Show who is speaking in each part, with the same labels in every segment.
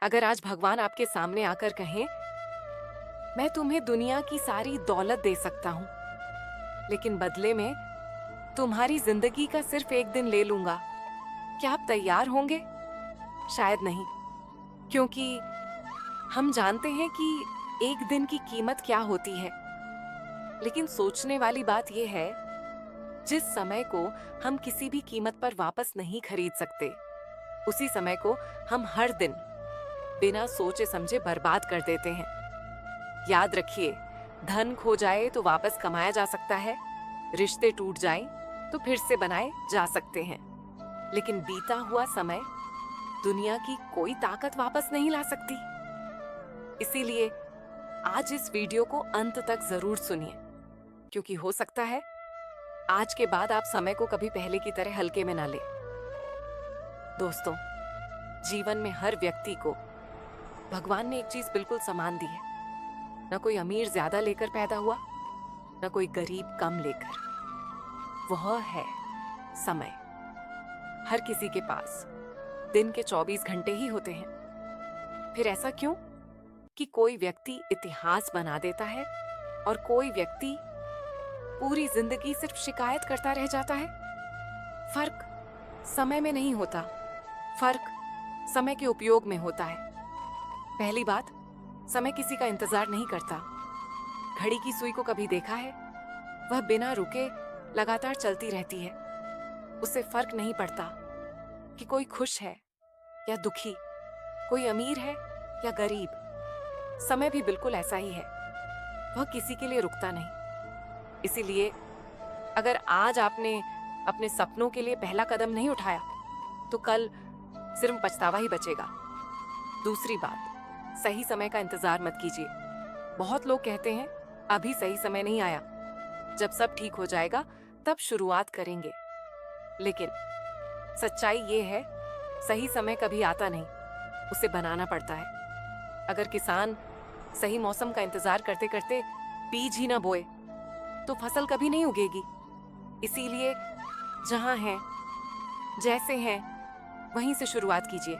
Speaker 1: अगर आज भगवान आपके सामने आकर कहें, मैं तुम्हें दुनिया की सारी दौलत दे सकता हूँ, लेकिन बदले में तुम्हारी जिंदगी का सिर्फ एक दिन ले लूंगा, क्या आप तैयार होंगे? शायद नहीं, क्योंकि हम जानते हैं कि एक दिन की कीमत क्या होती है। लेकिन सोचने वाली बात यह है, जिस समय को हम किसी भी कीमत पर वापस नहीं खरीद सकते, उसी समय को हम हर दिन बिना सोचे समझे बर्बाद कर देते हैं। याद रखिए, धन खो जाए तो वापस कमाया जा सकता है, रिश्ते टूट जाएं तो फिर से बनाए जा सकते हैं, लेकिन बीता हुआ समय दुनिया की कोई ताकत वापस नहीं ला सकती। इसीलिए आज इस वीडियो को अंत तक जरूर सुनिए, क्योंकि हो सकता है आज के बाद आप समय को कभी पहले की तरह हल्के में ना ले। दोस्तों, जीवन में हर व्यक्ति को भगवान ने एक चीज बिल्कुल समान दी है। न कोई अमीर ज्यादा लेकर पैदा हुआ, न कोई गरीब कम लेकर। वह है समय। हर किसी के पास दिन के 24 घंटे ही होते हैं। फिर ऐसा क्यों कि कोई व्यक्ति इतिहास बना देता है और कोई व्यक्ति पूरी जिंदगी सिर्फ शिकायत करता रह जाता है? फर्क समय में नहीं होता, फर्क समय के उपयोग में होता है। पहली बात, समय किसी का इंतजार नहीं करता। घड़ी की सुई को कभी देखा है? वह बिना रुके लगातार चलती रहती है। उससे फर्क नहीं पड़ता कि कोई खुश है या दुखी, कोई अमीर है या गरीब। समय भी बिल्कुल ऐसा ही है, वह किसी के लिए रुकता नहीं। इसीलिए अगर आज आपने अपने सपनों के लिए पहला कदम नहीं उठाया, तो कल सिर्फ पछतावा ही बचेगा। दूसरी बात, सही समय का इंतजार मत कीजिए। बहुत लोग कहते हैं अभी सही समय नहीं आया, जब सब ठीक हो जाएगा तब शुरुआत करेंगे। लेकिन सच्चाई ये है, सही समय कभी आता नहीं, उसे बनाना पड़ता है। अगर किसान सही मौसम का इंतजार करते करते बीज ही ना बोए, तो फसल कभी नहीं उगेगी। इसीलिए जहां हैं, जैसे हैं, वहीं से शुरुआत कीजिए।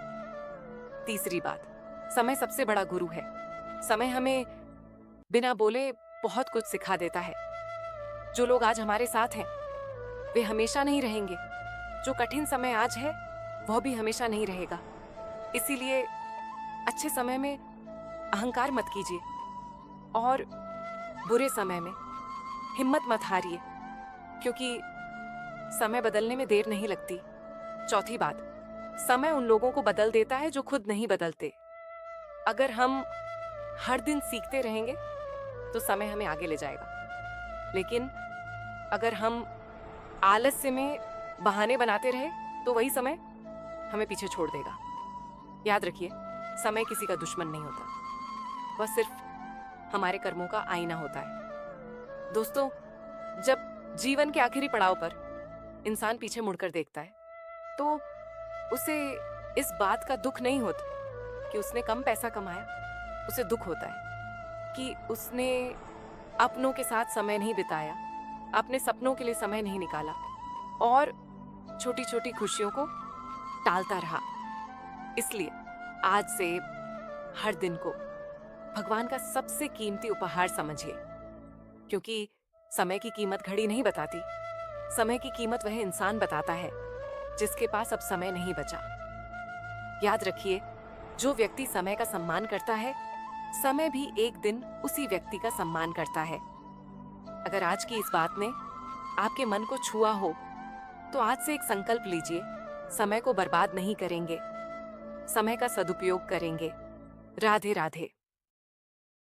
Speaker 1: तीसरी बात, समय सबसे बड़ा गुरु है। समय हमें बिना बोले बहुत कुछ सिखा देता है। जो लोग आज हमारे साथ हैं, वे हमेशा नहीं रहेंगे। जो कठिन समय आज है, वह भी हमेशा नहीं रहेगा। इसीलिए अच्छे समय में अहंकार मत कीजिए और बुरे समय में हिम्मत मत हारिए, क्योंकि समय बदलने में देर नहीं लगती। चौथी बात, समय उन लोगों को बदल देता है जो खुद नहीं बदलते। अगर हम हर दिन सीखते रहेंगे तो समय हमें आगे ले जाएगा, लेकिन अगर हम आलस्य में बहाने बनाते रहे तो वही समय हमें पीछे छोड़ देगा। याद रखिए, समय किसी का दुश्मन नहीं होता, वह सिर्फ हमारे कर्मों का आईना होता है। दोस्तों, जब जीवन के आखिरी पड़ाव पर इंसान पीछे मुड़कर देखता है, तो उसे इस बात का दुख नहीं होता कि उसने कम पैसा कमाया। उसे दुख होता है कि उसने अपनों के साथ समय नहीं बिताया, अपने सपनों के लिए समय नहीं निकाला और छोटी छोटी खुशियों को टालता रहा। इसलिए आज से हर दिन को भगवान का सबसे कीमती उपहार समझिए, क्योंकि समय की कीमत घड़ी नहीं बताती। समय की कीमत वह इंसान बताता है जिसके पास अब समय नहीं बचा। याद रखिए, जो व्यक्ति समय का सम्मान करता है, समय भी एक दिन उसी व्यक्ति का सम्मान करता है। अगर आज की इस बात ने आपके मन को छुआ हो, तो आज से एक संकल्प लीजिए, समय को बर्बाद नहीं करेंगे, समय का सदुपयोग करेंगे। राधे राधे।